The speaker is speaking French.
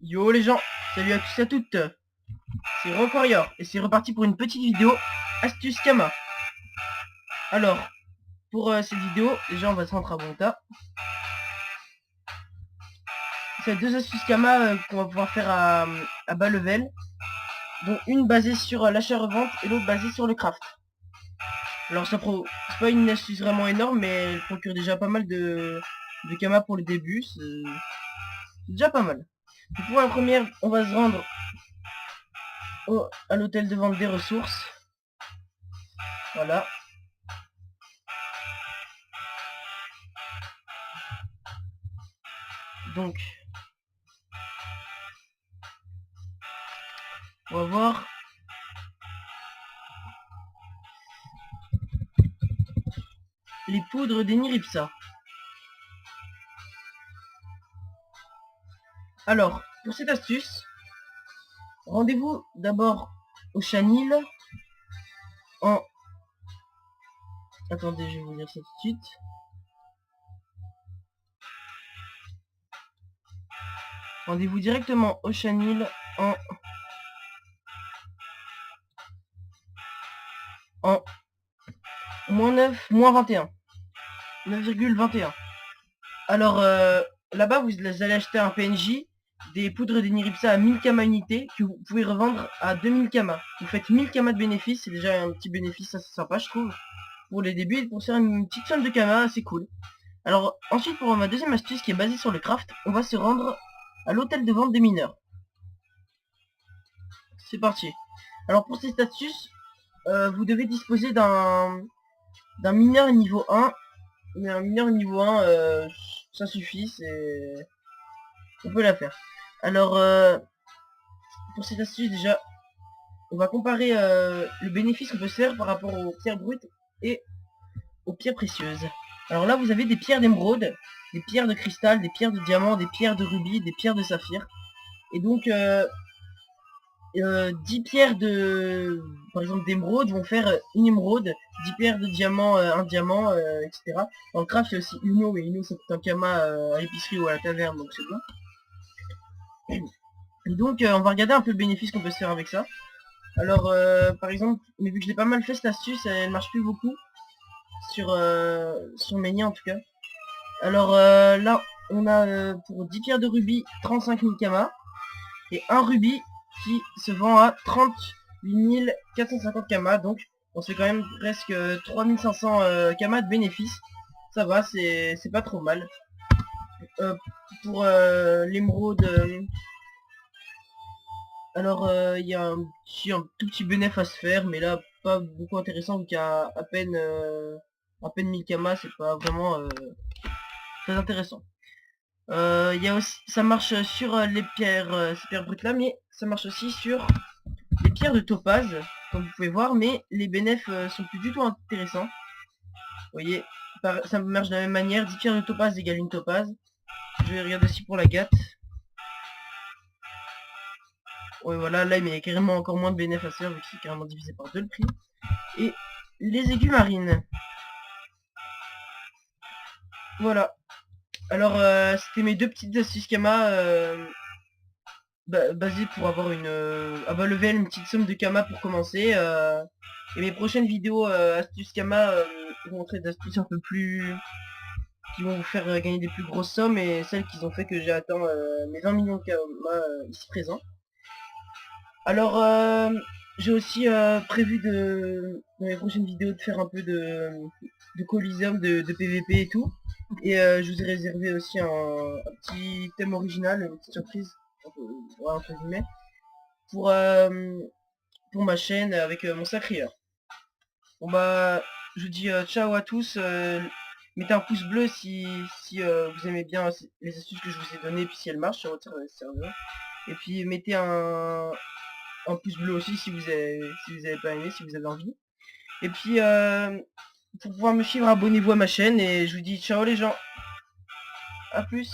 Yo les gens, salut à tous et à toutes, c'est Rock Warrior et c'est reparti pour une petite vidéo astuce Kama. Alors, pour cette vidéo, déjà on va se rentrer à bon tas. C'est deux astuces Kama qu'on va pouvoir faire à bas level, dont une basée sur l'achat-revente et l'autre basée sur le craft. Alors c'est pas une astuce vraiment énorme, mais elle procure déjà pas mal de Kama pour le début, c'est déjà pas mal. Donc pour la première, on va se rendre à l'hôtel de vente des ressources. Voilà. Donc, on va voir. Les poudres d'Eniripsa. Alors, pour cette astuce, rendez-vous d'abord au Chanil en... Attendez, je vais vous dire ça tout de suite. Rendez-vous directement au Chanil en moins 9, moins 21. 9,21. Alors, là-bas, vous allez acheter un PNJ, des poudres d'Eniripsa à 1000 kama unité, que vous pouvez revendre à 2000 kama. Vous faites 1000 kama de bénéfice, c'est déjà un petit bénéfice assez sympa, je trouve. Pour les débuts, et pour faire une petite somme de kama, c'est cool. Alors, ensuite, pour ma deuxième astuce qui est basée sur le craft, on va se rendre à l'hôtel de vente des mineurs. C'est parti. Alors, pour cette astuce, vous devez disposer d'un mineur niveau 1. Mais un mineur niveau 1, ça suffit, on peut la faire. Alors, pour cette astuce, déjà, on va comparer le bénéfice qu'on peut se faire par rapport aux pierres brutes et aux pierres précieuses. Alors là, vous avez des pierres d'émeraude, des pierres de cristal, des pierres de diamant, des pierres de rubis, des pierres de saphir. Et donc, 10 pierres de, par exemple, d'émeraude vont faire une émeraude, 10 pierres de diamant, un diamant, etc. Dans le craft, il y a aussi Uno, mais Uno, ça coûte un kama à l'épicerie ou à la taverne, donc c'est bon. Et donc, on va regarder un peu le bénéfice qu'on peut se faire avec ça. Alors, par exemple, mais vu que je l'ai pas mal fait cette astuce, elle marche plus beaucoup sur Mania en tout cas. Alors là, on a pour 10 pierres de rubis 35 000 kama et un rubis qui se vend à 38 450 kama, donc on se fait quand même presque 3500 kama de bénéfice. Ça va, c'est pas trop mal. Pour l'émeraude, alors il y a un tout petit bénéfice à se faire, mais là pas beaucoup intéressant vu qu'il y a à peine 1000 kama, c'est pas vraiment très intéressant. Il y a aussi, ça marche sur les pierres, ces pierres brutes là, mais ça marche aussi sur les pierres de topaz, comme vous pouvez voir, mais les bénéfices sont plus du tout intéressants. Vous voyez, ça marche de la même manière, 10 pierres de topaz égale une topaz. Je vais regarder aussi pour la gâte. Ouais, voilà, là il y a carrément encore moins de bénéfices à faire, vu que c'est carrément divisé par 2 le prix. Et les aiguilles marines. Voilà. Alors, c'était mes deux petites astuces Kama basées pour avoir une level, une petite somme de Kama pour commencer. Et mes prochaines vidéos astuces Kama vont montrer des astuces un peu plus... qui vont vous faire gagner des plus grosses sommes, et celles qui ont fait que j'ai atteint mes 20 millions de Kama ici présents. Alors, j'ai aussi prévu dans les prochaines vidéos de faire un peu de Coliseum, de PVP et tout. Et je vous ai réservé aussi un petit thème original, une petite surprise, entre guillemets, pour, pour ma chaîne avec mon sacrieur. Bon bah, je vous dis ciao à tous. Mettez un pouce bleu si vous aimez bien les astuces que je vous ai données, et puis si elles marchent sur votre serveur. Et puis mettez un pouce bleu aussi si vous avez pas aimé, si vous avez envie. Et puis pour pouvoir me suivre, abonnez-vous à ma chaîne et je vous dis ciao les gens. A plus.